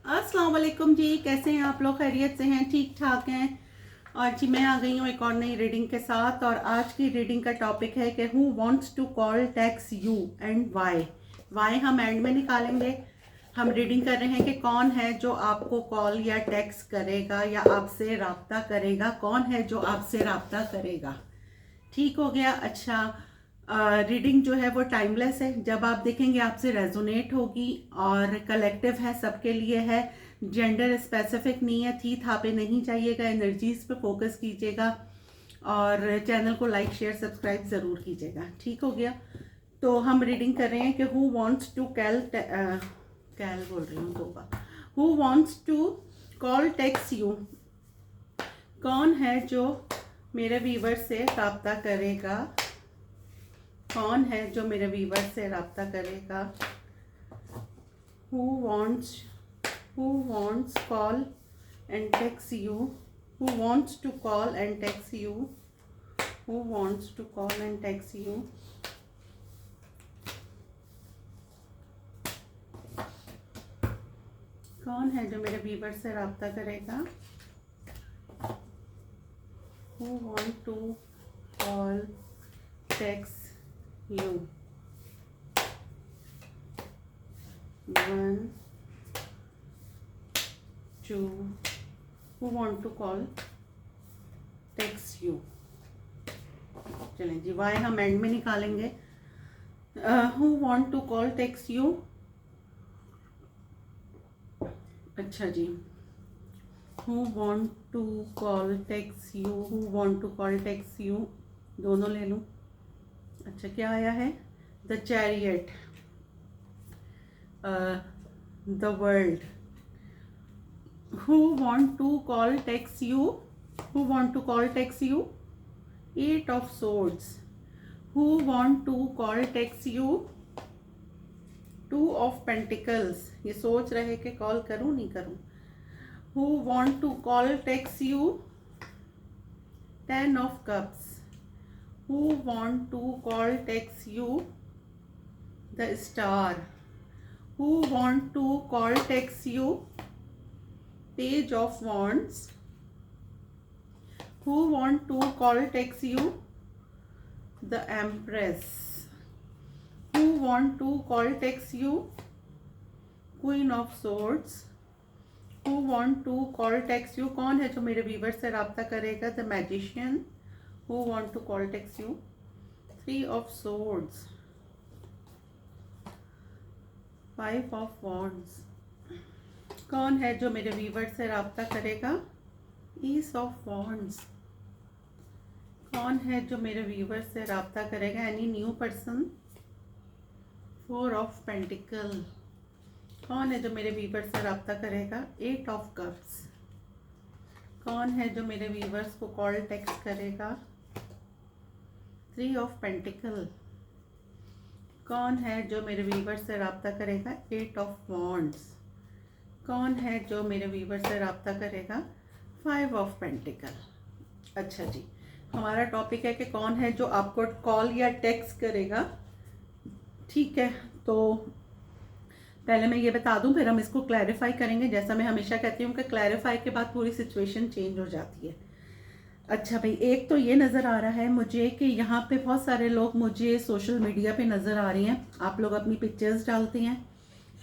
अस्सलाम वालेकुम जी, कैसे हैं आप लोग? खैरियत से हैं? ठीक ठाक हैं? और जी मैं आ गई हूँ एक और नई रीडिंग के साथ। और आज की रीडिंग का टॉपिक है कि who wants to call text you and why. Why हम एंड में निकालेंगे। हम रीडिंग कर रहे हैं कि कौन है जो आपको कॉल या टेक्स्ट करेगा या आपसे रब्ता करेगा, कौन है जो आपसे रब्ता करेगा। ठीक हो गया। अच्छा, रीडिंग जो है वो टाइमलेस है। जब आप देखेंगे आपसे रेजोनेट होगी और कलेक्टिव है, सबके लिए है। जेंडर स्पेसिफिक नहीं है। थी था पे नहीं चाहिएगा, एनर्जीज पे फोकस कीजिएगा और चैनल को लाइक शेयर सब्सक्राइब ज़रूर कीजिएगा। ठीक हो गया। तो हम रीडिंग कर रहे हैं कि हु वांट्स टू कैल बोल रही हूँ दो बार। Who wants to call text you, कौन है जो मेरे व्यूवर से रब्ता करेगा, कौन है जो मेरे व्यूवर से रब्ता करेगा। Who wants call and text you, who wants to call and text you, who wants to call and text you. कौन है जो मेरे व्यूवर से रब्ता करेगा। Who want to call text you 1 2 who want to call text you। चलें जी, Y हम एंड में निकालेंगे। who want to call text you। अच्छा जी, who want to call text you, who want to call text you, दोनों ले लूँ। अच्छा, क्या आया है? The chariot, the world. Who want to call text you, who want to call text you, 8 of swords. Who want to call text you, 2 of pentacles. ये सोच रहे कि कॉल करूं नहीं करूं। Who want to call text you, 10 of cups. Who want to call text you, the star। Who want to call text you, page of wands। Who want to call text you, the empress। Who want to call text you, queen of swords। Who want to call text you, कौन है जो मेरे viewer से रब्ता करेगा, the magician। Who want to call text you, 3 of swords, 5 of wands। कौन है जो मेरे व्यूवर से रब्ता करेगा, Ace of wands। कौन है जो मेरे व्यूवर से रब्ता करेगा, any new person, 4 of pentacle। कौन है जो मेरे व्यूवर से रब्ता करेगा, 8 of cups। कौन है जो मेरे व्यूवर्स को कॉल टेक्स्ट करेगा, 3 ऑफ पेंटिकल। कौन है जो मेरे व्यूवर से रब्ता करेगा, 8 ऑफ वॉन्ड्स। कौन है जो मेरे व्यूवर से रब्ता करेगा, 5 ऑफ पेंटिकल। अच्छा जी, हमारा टॉपिक है कि कौन है जो आपको कॉल या टेक्स्ट करेगा। ठीक है, तो पहले मैं ये बता दूं, फिर हम इसको क्लैरिफाई करेंगे। जैसा मैं हमेशा कहती हूँ कि क्लैरिफाई के बाद पूरी सिचुएशन चेंज हो जाती है। अच्छा भाई, एक तो ये नज़र आ रहा है मुझे कि यहाँ पे बहुत सारे लोग मुझे सोशल मीडिया पे नज़र आ रहे हैं। आप लोग अपनी पिक्चर्स डालते हैं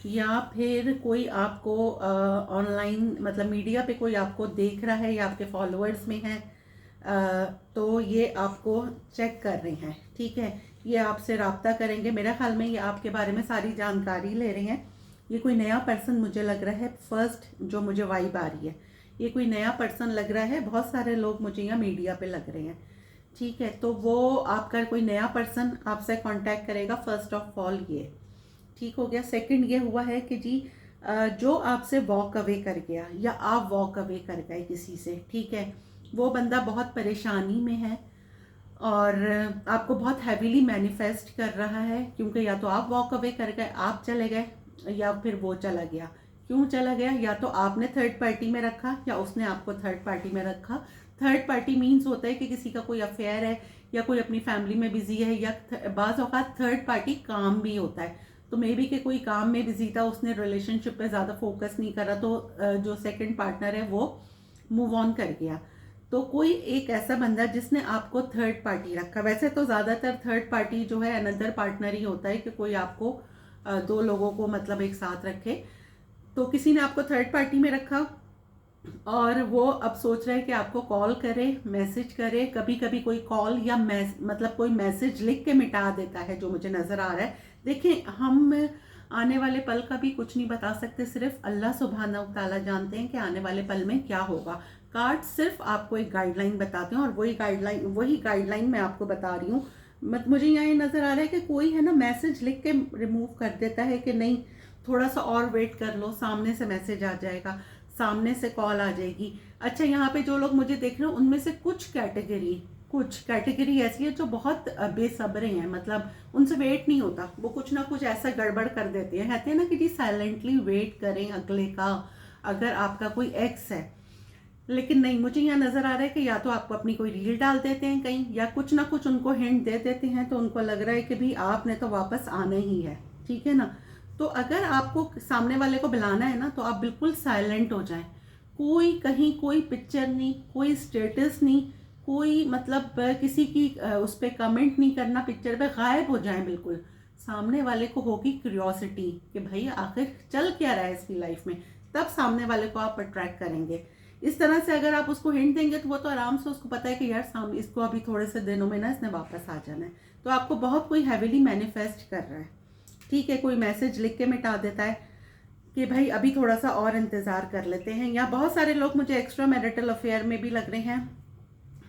या फिर कोई आपको ऑनलाइन मतलब मीडिया पे कोई आपको देख रहा है या आपके फॉलोअर्स में है, तो ये आपको चेक कर रहे हैं। ठीक है, ये आपसे रब्ता करेंगे। मेरा ख्याल में ये आपके बारे में सारी जानकारी ले रहे हैं। ये कोई नया पर्सन मुझे लग रहा है, फर्स्ट जो मुझे वाइब आ रही है, ये कोई नया पर्सन लग रहा है। बहुत सारे लोग मुझे यहाँ मीडिया पे लग रहे हैं। ठीक है, तो वो आपका कोई नया पर्सन आपसे कांटेक्ट करेगा, फर्स्ट ऑफ ऑल ये ठीक हो गया। सेकंड ये हुआ है कि जी जो आपसे वॉक अवे कर गया या आप वॉक अवे कर गए किसी से, ठीक है, वो बंदा बहुत परेशानी में है और आपको बहुत हैवीली मैनिफेस्ट कर रहा है, क्योंकि या तो आप वॉक अवे कर गए, आप चले गए, या फिर वो चला गया। क्यों चला गया? या तो आपने थर्ड पार्टी में रखा या उसने आपको थर्ड पार्टी में रखा। थर्ड पार्टी मीन्स होता है कि किसी का कोई अफेयर है या कोई अपनी फैमिली में बिजी है, या बाज़ औक़ात थर्ड पार्टी काम भी होता है। तो मे बी कि कोई काम में बिजी था, उसने रिलेशनशिप पे ज़्यादा फोकस नहीं करा, तो जो सेकंड पार्टनर है वो मूव ऑन कर गया। तो कोई एक ऐसा बंदा जिसने आपको थर्ड पार्टी रखा, वैसे तो ज़्यादातर थर्ड पार्टी जो है अनदर पार्टनर ही होता है कि कोई आपको दो लोगों को मतलब एक साथ रखे, तो किसी ने आपको थर्ड पार्टी में रखा और वो अब सोच रहा है कि आपको कॉल करे, मैसेज करे। कभी कभी कोई कॉल या मतलब कोई मैसेज लिख के मिटा देता है, जो मुझे नज़र आ रहा है। देखें, हम आने वाले पल का भी कुछ नहीं बता सकते, सिर्फ अल्लाह सुब्हाना व तआला जानते हैं कि आने वाले पल में क्या होगा। कार्ड सिर्फ आपको एक गाइडलाइन बताते हैं और वही गाइडलाइन मैं आपको बता रही हूँ। मुझे यहाँ ये नज़र आ रहा है कि कोई है ना मैसेज लिख के रिमूव कर देता है कि नहीं, थोड़ा सा और वेट कर लो, सामने से मैसेज आ जाएगा, सामने से कॉल आ जाएगी। अच्छा, यहाँ पे जो लोग मुझे देख रहे हो उनमें से कुछ कैटेगरी ऐसी है जो बहुत बेसब्रे हैं, मतलब उनसे वेट नहीं होता, वो कुछ ना कुछ ऐसा गड़बड़ कर देते हैं। कहते हैं ना कि जी साइलेंटली वेट करें अगले का, अगर आपका कोई एक्स है। लेकिन नहीं, मुझे यहाँ नज़र आ रहा है कि या तो आपको अपनी कोई रील डाल देते हैं कहीं, या कुछ ना कुछ उनको हिंट दे देते हैं, तो उनको लग रहा है कि भाई आपने तो वापस आना ही है, ठीक है ना। तो अगर आपको सामने वाले को बुलाना है ना, तो आप बिल्कुल साइलेंट हो जाएं। कोई कहीं कोई पिक्चर नहीं, कोई स्टेटस नहीं, कोई मतलब किसी की उस पर कमेंट नहीं करना, पिक्चर पे गायब हो जाएं बिल्कुल। सामने वाले को होगी क्यूरियोसिटी कि भाई आखिर चल क्या रहा है इसकी लाइफ में, तब सामने वाले को आप अट्रैक्ट करेंगे। इस तरह से अगर आप उसको हिंट देंगे तो वो तो आराम से उसको पता है कि यार सामने इसको अभी थोड़े से दिनों में ना इसने वापस आ जाना है, तो आपको बहुत कोई हैविली मैनिफेस्ट कर रहा है, ठीक है। कोई मैसेज लिख के मिटा देता है कि भाई अभी थोड़ा सा और इंतज़ार कर लेते हैं। या बहुत सारे लोग मुझे एक्स्ट्रा मैरिटल अफेयर में भी लग रहे हैं,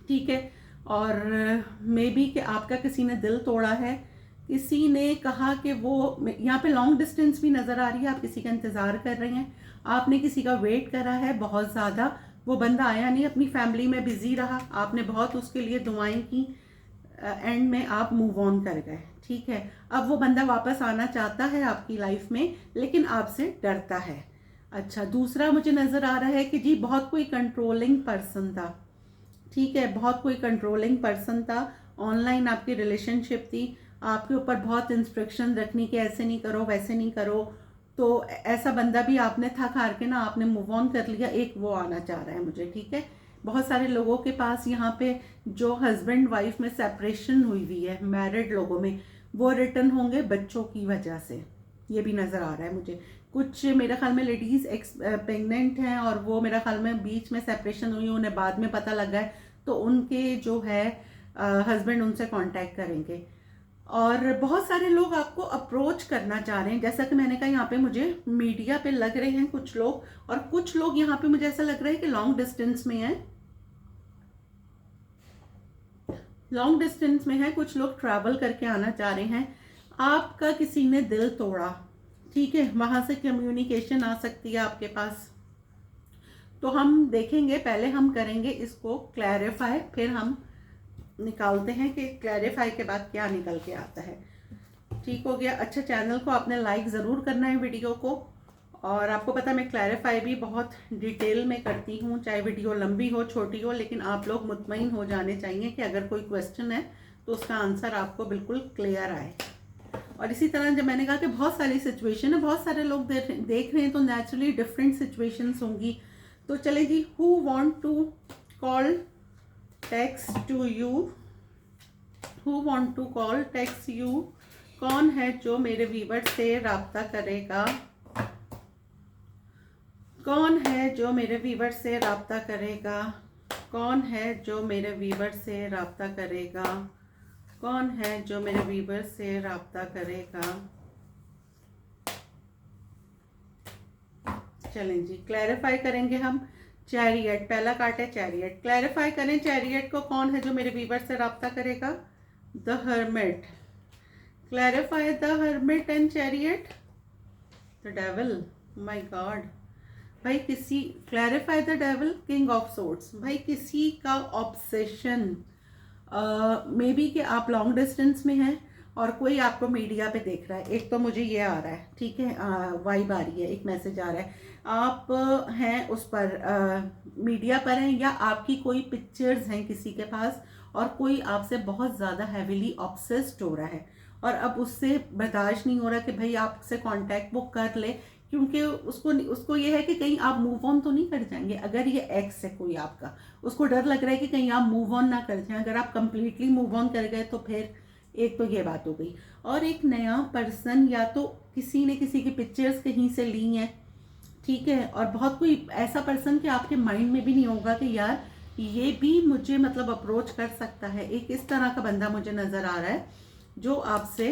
ठीक है। और मे बी कि आपका किसी ने दिल तोड़ा है, किसी ने कहा कि वो, यहाँ पे लॉन्ग डिस्टेंस भी नज़र आ रही है, आप किसी का इंतज़ार कर रहे हैं, आपने किसी का वेट करा है बहुत ज़्यादा, वो बंदा आया नहीं, अपनी फैमिली में बिजी रहा, आपने बहुत उसके लिए दुआएं की, एंड में आप मूव ऑन कर गए, ठीक है। अब वो बंदा वापस आना चाहता है आपकी लाइफ में, लेकिन आपसे डरता है। अच्छा, दूसरा मुझे नज़र आ रहा है कि जी बहुत कोई कंट्रोलिंग पर्सन था, ठीक है, बहुत कोई कंट्रोलिंग पर्सन था। ऑनलाइन आपकी रिलेशनशिप थी, आपके ऊपर बहुत इंस्ट्रक्शन रखनी कि ऐसे नहीं करो वैसे नहीं करो, तो ऐसा बंदा भी आपने थक हार के ना आपने मूव ऑन कर लिया, एक वो आना चाह रहा है मुझे, ठीक है। बहुत सारे लोगों के पास यहाँ पे जो हस्बैंड वाइफ में सेपरेशन हुई है, मैरिड लोगों में, वो रिटर्न होंगे बच्चों की वजह से, ये भी नज़र आ रहा है मुझे। कुछ मेरे ख्याल में लेडीज़ प्रेग्नेंट हैं और वो मेरा ख्याल में बीच में सेपरेशन हुई, उन्हें बाद में पता लगा है, तो उनके जो है हस्बैंड उनसे कांटेक्ट करेंगे। और बहुत सारे लोग आपको अप्रोच करना चाह रहे हैं, जैसा कि मैंने कहा यहाँ पे मुझे मीडिया पे लग रहे हैं कुछ लोग, और कुछ लोग यहाँ पे मुझे ऐसा लग रहा है कि लॉन्ग डिस्टेंस में है, कुछ लोग ट्रैवल करके आना चाह रहे हैं। आपका किसी ने दिल तोड़ा, ठीक है, वहाँ से कम्युनिकेशन आ सकती है आपके पास। तो हम देखेंगे, पहले हम करेंगे इसको क्लैरिफाई, फिर हम निकालते हैं कि क्लैरिफाई के बाद क्या निकल के आता है। ठीक हो गया। अच्छा, चैनल को आपने लाइक ज़रूर करना है वीडियो को, और आपको पता है मैं क्लैरिफाई भी बहुत डिटेल में करती हूँ, चाहे वीडियो लंबी हो छोटी हो, लेकिन आप लोग मुतमईन हो जाने चाहिए कि अगर कोई क्वेश्चन है तो उसका आंसर आपको बिल्कुल क्लियर आए। और इसी तरह जब मैंने कहा कि बहुत सारी सिचुएशन है, बहुत सारे लोग देख रहे हैं, तो नेचुरली डिफरेंट सिचुएशंस होंगी। तो चले जी, who want to call text to you, who want to call text you, कौन है जो मेरे व्यूअर से राब्ता करेगा, कौन है जो मेरे व्यूअर से राब्ता करेगा, कौन है जो मेरे व्यूअर से राब्ता करेगा, कौन है जो मेरे व्यूअर से राब्ता करेगा। चलें जी, क्लैरिफाई करेंगे हम। चैरियट, पहला कार्ड है चैरियट, क्लैरिफाई करें चैरियट को, कौन है जो मेरे व्यूअर से राब्ता करेगा। The hermit, clarify the hermit and chariot. The devil, my God, भाई किसी, clarify the devil, king of swords, भाई किसी का ऑब्सेशन, मे बी कि आप लॉन्ग डिस्टेंस में हैं और कोई आपको मीडिया पे देख रहा है। एक तो मुझे ये आ रहा है, ठीक है, वाइब आ रही है, एक मैसेज आ रहा है, आप हैं उस पर मीडिया पर हैं, या आपकी कोई पिक्चर्स हैं किसी के पास, और कोई आपसे बहुत ज़्यादा हैविली ऑब्सेस्ड हो रहा है। और अब उससे बर्दाश्त नहीं हो रहा कि भाई आपसे कांटेक्ट वो कर ले, क्योंकि उसको ये है कि कहीं आप मूव ऑन तो नहीं कर जाएंगे। अगर ये एक्स है कोई आपका, उसको डर लग रहा है कि कहीं आप मूव ऑन ना कर जाएं। अगर आप कंप्लीटली मूव ऑन कर गए तो फिर एक तो ये बात हो गई, और एक नया पर्सन या तो किसी ने किसी की पिक्चर्स कहीं से ली हैं, ठीक है, और बहुत कोई ऐसा पर्सन कि आपके माइंड में भी नहीं होगा कि यार ये भी मुझे मतलब अप्रोच कर सकता है। एक इस तरह का बंदा मुझे नज़र आ रहा है जो आपसे,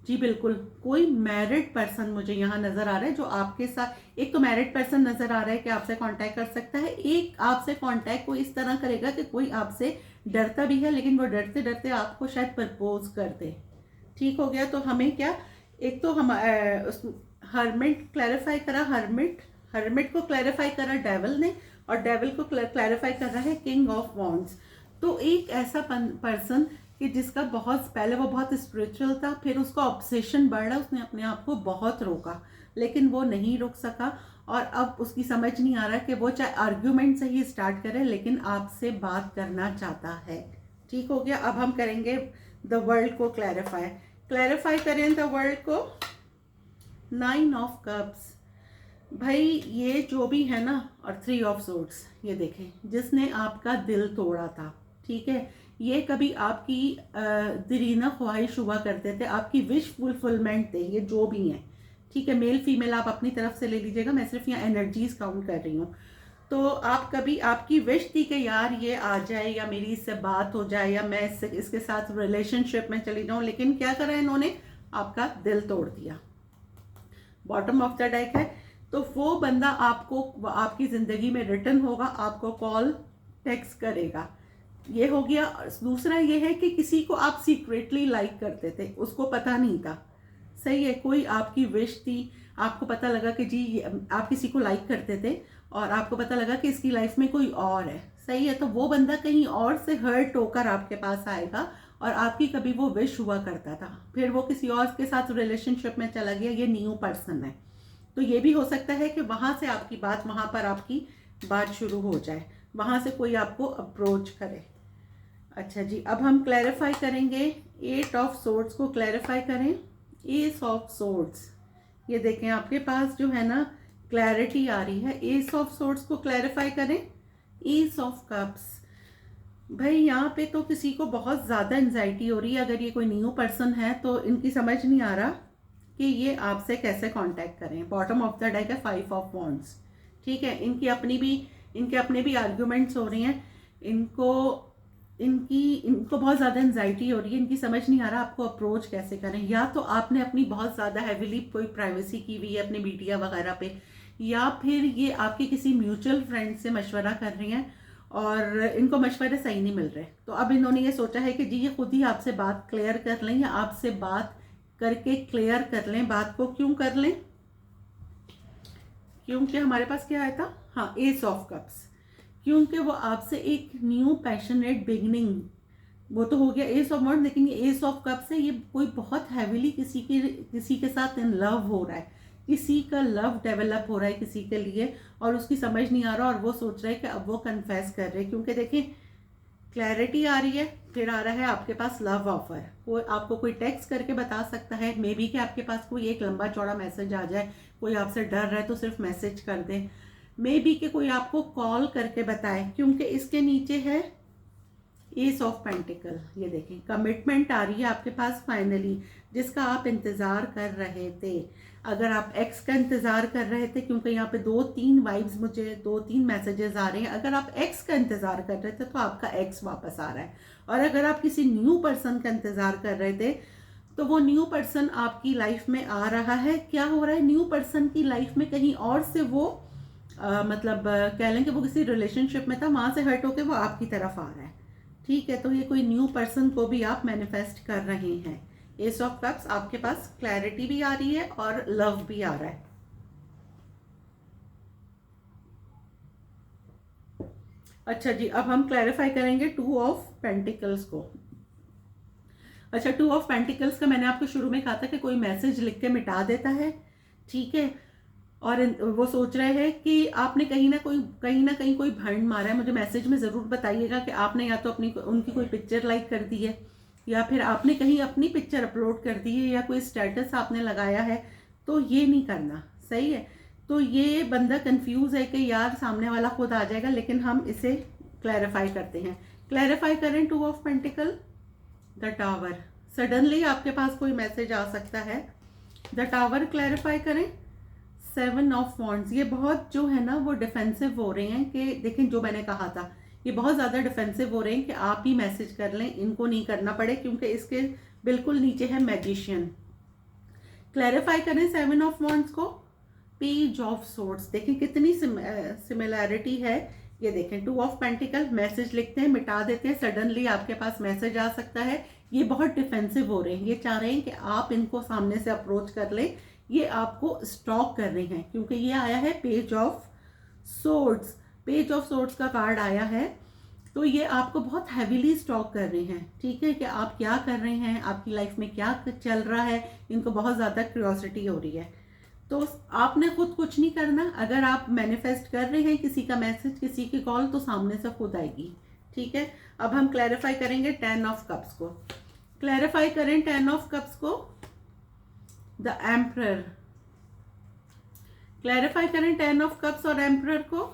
जी बिल्कुल, कोई मैरिड पर्सन मुझे यहाँ नज़र आ रहा है जो आपके साथ, एक तो मैरिड पर्सन नज़र आ रहा है कि आपसे कांटेक्ट कर सकता है, एक आपसे कांटेक्ट कोई इस तरह करेगा कि कोई आपसे डरता भी है लेकिन वो डरते डरते आपको शायद प्रपोज कर दे। ठीक हो गया। तो हमें क्या, एक तो हम हर्मिट क्लैरिफाई करा, हर्मिट को क्लैरिफाई करा डेविल ने, और डेविल को क्लैरिफाई कर रहा है किंग ऑफ वॉन्ड्स। तो एक ऐसा पर्सन कि जिसका बहुत पहले वो बहुत स्पिरिचुअल था, फिर उसका ऑब्सेशन बढ़ा, उसने अपने आप को बहुत रोका लेकिन वो नहीं रोक सका, और अब उसकी समझ नहीं आ रहा कि वो चाहे आर्ग्यूमेंट से ही स्टार्ट करे लेकिन आपसे बात करना चाहता है। ठीक हो गया। अब हम करेंगे द वर्ल्ड को क्लैरिफाई करें द वर्ल्ड को। 9 ऑफ कप्स, भाई ये जो भी है ना, और 3 ऑफ सोर्ड्स, ये देखें जिसने आपका दिल तोड़ा था, ठीक है, ये कभी आपकी दिरीना ख्वाहिश हुआ करते थे, आपकी विश फुलफिलमेंट थे, ये जो भी हैं, ठीक है, मेल फीमेल आप अपनी तरफ से ले लीजिएगा, मैं सिर्फ यहाँ एनर्जीज काउंट कर रही हूँ। तो आप कभी आपकी विश थी कि यार ये आ जाए या मेरी इससे बात हो जाए या मैं इसके साथ रिलेशनशिप में चली जाऊँ, लेकिन क्या करा इन्होंने, आपका दिल तोड़ दिया। बॉटम ऑफ द डेक है। तो वो बंदा आपको आपकी ज़िंदगी में रिटर्न होगा, आपको कॉल टेक्स्ट करेगा, ये हो गया। दूसरा ये है कि किसी को आप सीक्रेटली लाइक करते थे, उसको पता नहीं था, सही है, कोई आपकी विश थी, आपको पता लगा कि जी आप किसी को लाइक करते थे और आपको पता लगा कि इसकी लाइफ में कोई और है, सही है, तो वो बंदा कहीं और से हर्ट होकर आपके पास आएगा और आपकी कभी वो विश हुआ करता था, फिर वो किसी और के साथ रिलेशनशिप में चला गया, ये न्यू पर्सन है। तो ये भी हो सकता है कि वहाँ से आपकी बात, वहाँ पर आपकी बात शुरू हो जाए, वहाँ से कोई आपको अप्रोच करे। अच्छा जी, अब हम क्लैरिफाई करेंगे 8 ऑफ सोर्ड्स को, क्लैरिफाई करें एस ऑफ सोर्ड्स। ये देखें आपके पास जो है ना क्लैरिटी आ रही है, एस ऑफ सोर्ड्स को क्लैरिफाई करें। एस ऑफ कप्स, भाई यहाँ पे तो किसी को बहुत ज़्यादा एंजाइटी हो रही है, अगर ये कोई न्यू पर्सन है तो इनकी समझ नहीं आ रहा कि ये आपसे कैसे कांटेक्ट करें। बॉटम ऑफ द डेक है 5 ऑफ वॉन्ड्स, ठीक है, इनके अपने भी आर्ग्यूमेंट्स हो रही हैं, इनको बहुत ज़्यादा एंजाइटी हो रही है, इनकी समझ नहीं आ रहा आपको अप्रोच कैसे करें। या तो आपने अपनी बहुत ज़्यादा हैविली कोई प्राइवेसी की हुई है अपनी मीडिया वगैरह पे, या फिर ये आपके किसी म्यूचुअल फ्रेंड से मशवरा कर रही हैं और इनको मशवरे सही नहीं मिल रहे। तो अब इन्होंने ये सोचा है कि जी ये खुद ही आपसे बात क्लियर कर लें, या आपसे बात करके क्लियर कर लें बात को। क्यों कर लें, क्योंकि हमारे पास क्या आया था, हाँ, एस ऑफ कप्स, क्योंकि वो आपसे एक न्यू पैशनेट बिगनिंग, वो तो हो गया एस ऑफ वॉन्ड्स, लेकिन ये एस ऑफ कप्स है, ये कोई बहुत हैविली किसी के साथ इन लव हो रहा है, किसी का लव डेवलप हो रहा है किसी के लिए, और उसकी समझ नहीं आ रहा और वो सोच रहा है कि अब वो कन्फेस कर रहे हैं। क्योंकि देखिए क्लैरिटी आ रही है, फिर आ रहा है आपके पास लव ऑफर, कोई आपको कोई टेक्स्ट करके बता सकता है, मे बी कि आपके पास कोई एक लंबा चौड़ा मैसेज आ जाए, कोई आपसे डर रहा है तो सिर्फ मैसेज कर दे, मे बी कि कोई आपको कॉल करके बताए, क्योंकि इसके नीचे है एस ऑफ पेंटिकल। ये देखें कमिटमेंट आ रही है आपके पास फाइनली, जिसका आप इंतज़ार कर रहे थे। अगर आप एक्स का इंतज़ार कर रहे थे, क्योंकि यहाँ पे 2-3 वाइब्स, मुझे 2-3 मैसेजेस आ रहे हैं, अगर आप एक्स का इंतज़ार कर रहे थे तो आपका एक्स वापस आ रहा है, और अगर आप किसी न्यू पर्सन का इंतज़ार कर रहे थे तो वो न्यू पर्सन आपकी लाइफ में आ रहा है। क्या हो रहा है, न्यू पर्सन की लाइफ में कहीं और से वो मतलब कह लें कि वो किसी रिलेशनशिप में था, वहाँ से हर्ट होकर वो आपकी तरफ आ रहा है, ठीक है। तो ये कोई न्यू पर्सन को भी आप मैनिफेस्ट कर रहे हैं। एस ऑफ कप्स, आपके पास क्लैरिटी भी आ रही है और लव भी आ रहा है। अच्छा जी, अब हम क्लैरिफाई करेंगे 2 ऑफ पेंटिकल्स को। अच्छा, 2 ऑफ पेंटिकल्स का मैंने आपको शुरू में कहा था कि कोई मैसेज लिख के मिटा देता है, ठीक है, और वो सोच रहे हैं कि आपने कहीं ना कहीं कोई भंड मारा है। मुझे मैसेज में ज़रूर बताइएगा कि आपने या तो उनकी कोई पिक्चर लाइक कर दी है, या फिर आपने कहीं अपनी पिक्चर अपलोड कर दी है या कोई स्टेटस आपने लगाया है, तो ये नहीं करना, सही है। तो ये बंदा कंफ्यूज है कि यार सामने वाला खुद आ जाएगा, लेकिन हम इसे क्लैरिफाई करते हैं। क्लैरिफाई करें 2 of pentacle, the tower. Suddenly आपके पास कोई मैसेज आ सकता है, द टावर क्लैरिफाई करें। 7 ऑफ वॉन्ड्स, ये बहुत जो है ना वो डिफेंसिव हो रहे हैं कि देखें जो मैंने कहा था, ये बहुत ज़्यादा डिफेंसिव हो रहे हैं कि आप ही मैसेज कर लें, इनको नहीं करना पड़े, क्योंकि इसके बिल्कुल नीचे है मैजिशियन। क्लैरिफाई करें 7 ऑफ वॉन्ड्स को। पेज ऑफ सोर्ड्स, देखें कितनी सिमिलैरिटी है। ये देखें 2 ऑफ पेंटिकल, मैसेज लिखते हैं मिटा देते हैं, सडनली आपके पास मैसेज आ सकता है। ये बहुत डिफेंसिव हो रहे हैं, ये चाह रहे हैं कि आप इनको सामने से अप्रोच कर लें, ये आपको स्टॉक कर रहे हैं, क्योंकि ये आया है page of swords. Page of swords का कार्ड आया है, तो ये आपको बहुत हैवीली स्टॉक कर रहे हैं, ठीक है, कि आप क्या कर रहे हैं, आपकी लाइफ में क्या चल रहा है, इनको बहुत ज़्यादा क्यूरियोसिटी हो रही है। तो आपने खुद कुछ नहीं करना, अगर आप मैनिफेस्ट कर रहे हैं किसी का मैसेज, किसी की कॉल, तो सामने से खुद आएगी, ठीक है। अब हम क्लैरिफाई करेंगे 10 ऑफ कप्स को। क्लैरिफाई करें 10 ऑफ कप्स को, द एम्परर। क्लैरिफाई करें 10 ऑफ कप्स और एम्परर को,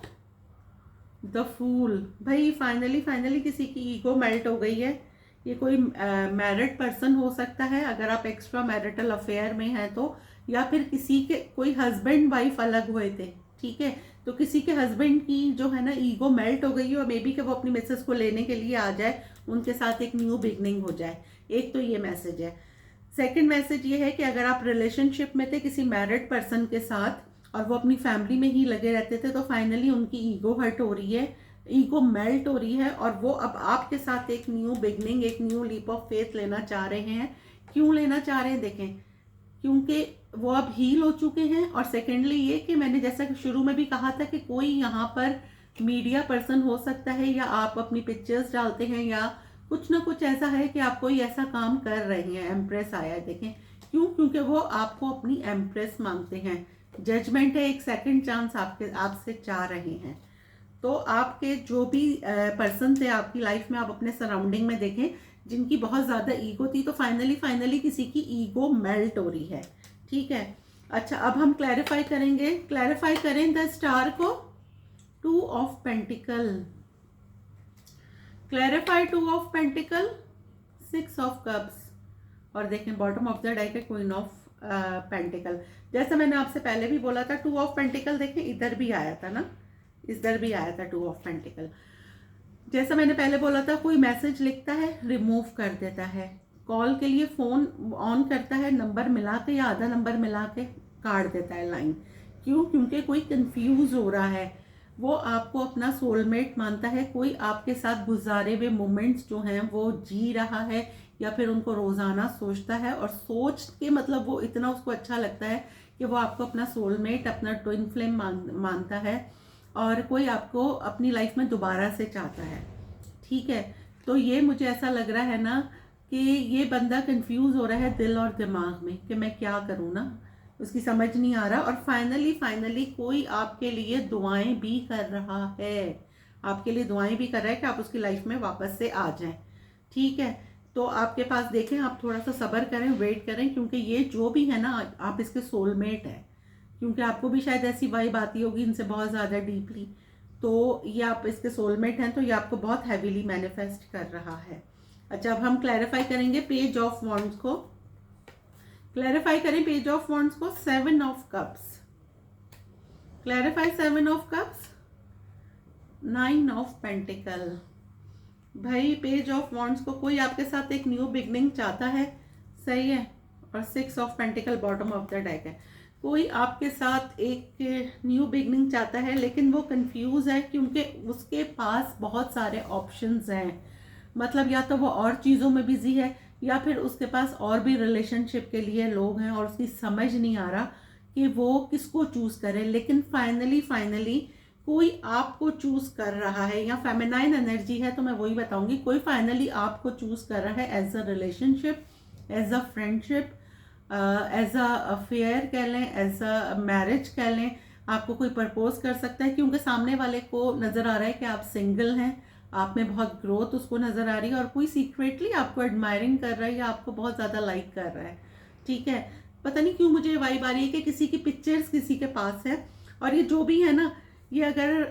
द फूल। भाई फाइनली किसी की ईगो मेल्ट हो गई है। ये कोई मैरिड पर्सन हो सकता है, अगर आप एक्स्ट्रा मैरिटल अफेयर में हैं तो, या फिर किसी के कोई हस्बैंड वाइफ अलग हुए थे, ठीक है, तो किसी के हस्बैंड की जो है ना ईगो मेल्ट हो गई है, और मे बी कि वो अपनी मिसेस को लेने के लिए आ जाए, उनके साथ एक न्यू बिगनिंग हो जाए। एक तो ये मैसेज है। सेकंड मैसेज ये है कि अगर आप रिलेशनशिप में थे किसी मैरिड पर्सन के साथ और वो अपनी फैमिली में ही लगे रहते थे, तो फाइनली उनकी ईगो हर्ट हो रही है, ईगो मेल्ट हो रही है, और वो अब आपके साथ एक न्यू बिगनिंग, एक न्यू लीप ऑफ फेथ लेना चाह रहे हैं। क्यों लेना चाह रहे हैं, देखें, क्योंकि वो अब हील हो चुके हैं। और सेकेंडली ये कि मैंने जैसा कि शुरू में भी कहा था कि कोई यहाँ पर मीडिया पर्सन हो सकता है, या आप अपनी पिक्चर्स डालते हैं, या कुछ ना कुछ ऐसा है कि आप कोई ऐसा काम कर रहे हैं। एम्प्रेस आया है, देखें क्यों, क्योंकि वो आपको अपनी एम्प्रेस मांगते हैं। जजमेंट है, एक सेकंड चांस आपसे चाह रहे हैं। तो आपके जो भी पर्सन थे आपकी लाइफ में, आप अपने सराउंडिंग में देखें जिनकी बहुत ज़्यादा ईगो थी, तो फाइनली किसी की ईगो मेल्ट हो रही है, ठीक है। अच्छा, अब हम क्लैरिफाई करेंगे। क्लैरिफाई करें द स्टार को, 2 of pentacle. Clarify 2 of pentacle, 6 of cups, और देखें बॉटम ऑफ द डेक है क्वीन ऑफ पेंटिकल। जैसा मैंने आपसे पहले भी बोला था, 2 ऑफ पेंटिकल देखें इधर भी आया था ना, इधर भी आया था 2 ऑफ पेंटिकल। जैसा मैंने पहले बोला था, कोई मैसेज लिखता है, रिमूव कर देता है, कॉल के लिए फ़ोन ऑन करता है, नंबर मिला के या आधा नंबर मिला के काट देता है लाइन। क्यों, क्योंकि कोई कंफ्यूज हो रहा है, वो आपको अपना सोलमेट मानता है, कोई आपके साथ गुजारे हुए मोमेंट्स जो हैं वो जी रहा है, या फिर उनको रोज़ाना सोचता है, और सोच के मतलब वो इतना उसको अच्छा लगता है कि वो आपको अपना सोलमेट, अपना ट्विन फ्लेम मानता है, और कोई आपको अपनी लाइफ में दोबारा से चाहता है, ठीक है। तो ये मुझे ऐसा लग रहा है ना कि ये बंदा कंफ्यूज हो रहा है दिल और दिमाग में कि मैं क्या करूँ ना, उसकी समझ नहीं आ रहा। और फाइनली कोई आपके लिए दुआएं भी कर रहा है, आपके लिए दुआएं भी कर रहा है कि आप उसकी लाइफ में वापस से आ जाएं, ठीक है। तो आपके पास देखें, आप थोड़ा सा सब्र करें, वेट करें, क्योंकि ये जो भी है ना, आप इसके सोलमेट है, क्योंकि आपको भी शायद ऐसी वाइब आती होगी इनसे बहुत ज़्यादा डीपली, तो ये आप इसके सोलमेट हैं, तो ये आपको बहुत हैवीली मैनिफेस्ट कर रहा है। अच्छा, अब हम क्लैरिफाई करेंगे पेज ऑफ वॉन्ड्स को। क्लैरिफाई करें पेज ऑफ वॉन्ड्स को, 7 of cups. Clarify 7 of cups, 9 of pentacle. भाई पेज ऑफ वॉन्ड्स को कोई आपके साथ एक न्यू बिगनिंग चाहता है, सही है, और 6 of pentacle bottom of the deck है। कोई आपके साथ एक न्यू बिगनिंग चाहता है, लेकिन वो कंफ्यूज है क्योंकि उसके पास बहुत सारे ऑप्शंस हैं। मतलब या तो वो और चीज़ों में बिजी है, या फिर उसके पास और भी रिलेशनशिप के लिए लोग हैं, और उसकी समझ नहीं आ रहा कि वो किसको चूज़ करे। लेकिन फाइनली कोई आपको चूज़ कर रहा है, या फेमिनाइन एनर्जी है तो मैं वही बताऊंगी, कोई फाइनली आपको चूज़ कर रहा है as a relationship, as a friendship, as a affair कह लें, एज अ मैरिज कह लें। आपको कोई प्रपोज कर सकता है, क्योंकि सामने वाले को नज़र आ रहा है कि आप सिंगल हैं, आप में बहुत ग्रोथ उसको नज़र आ रही है, और कोई सीक्रेटली आपको एडमायरिंग कर रहा है या आपको बहुत ज़्यादा लाइक कर रहा है। ठीक है, पता नहीं क्यों मुझे वाइब आ रही है कि किसी की पिक्चर्स किसी के पास है, और ये जो भी है ना, ये अगर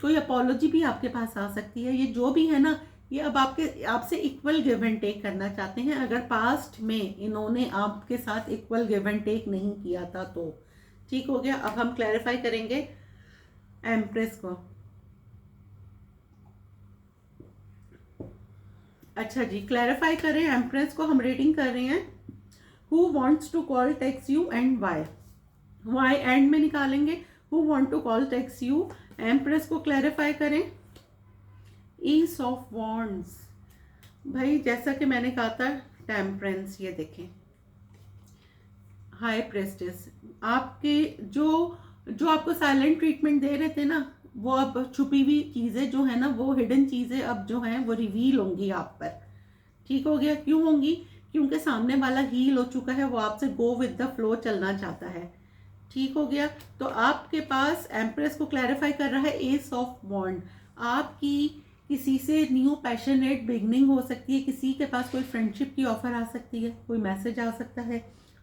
कोई अपॉलोजी भी आपके पास आ सकती है। ये जो भी है ना, ये अब आपसे इक्वल गिव एंड टेक करना चाहते हैं, अगर पास्ट में इन्होंने आपके साथ इक्वल गिव एंड टेक नहीं किया था तो। ठीक हो गया। अब हम क्लैरिफाई करेंगे एम्प्रेस को। अच्छा जी, क्लैरिफाई करें एम्प्रेस को। हम रेटिंग कर रहे हैं who wants to call text you and why. Why end में निकालेंगे। Who want to call text you, empress को क्लैरिफाई करें। ईस ऑफ वॉन्ड्स, भाई जैसा कि मैंने कहा था टेम्परेंस, ये देखें हाई प्रेस्टिस। आपके जो आपको साइलेंट ट्रीटमेंट दे रहे थे ना, वो अब छुपी हुई चीज़ें जो है ना, वो हिडन चीज़ें अब जो हैं वो रिवील होंगी आप पर। ठीक हो गया। क्यों होंगी? क्योंकि सामने वाला हील हो चुका है, वो आपसे गो विद द फ्लो चलना चाहता है। ठीक हो गया। तो आपके पास एम्प्रेस को क्लैरिफाई कर रहा है एस ऑफ वॉन्ड। आपकी किसी से न्यू पैशनेट बिगनिंग हो सकती है, किसी के पास कोई फ्रेंडशिप की ऑफर आ सकती है, कोई मैसेज आ सकता है,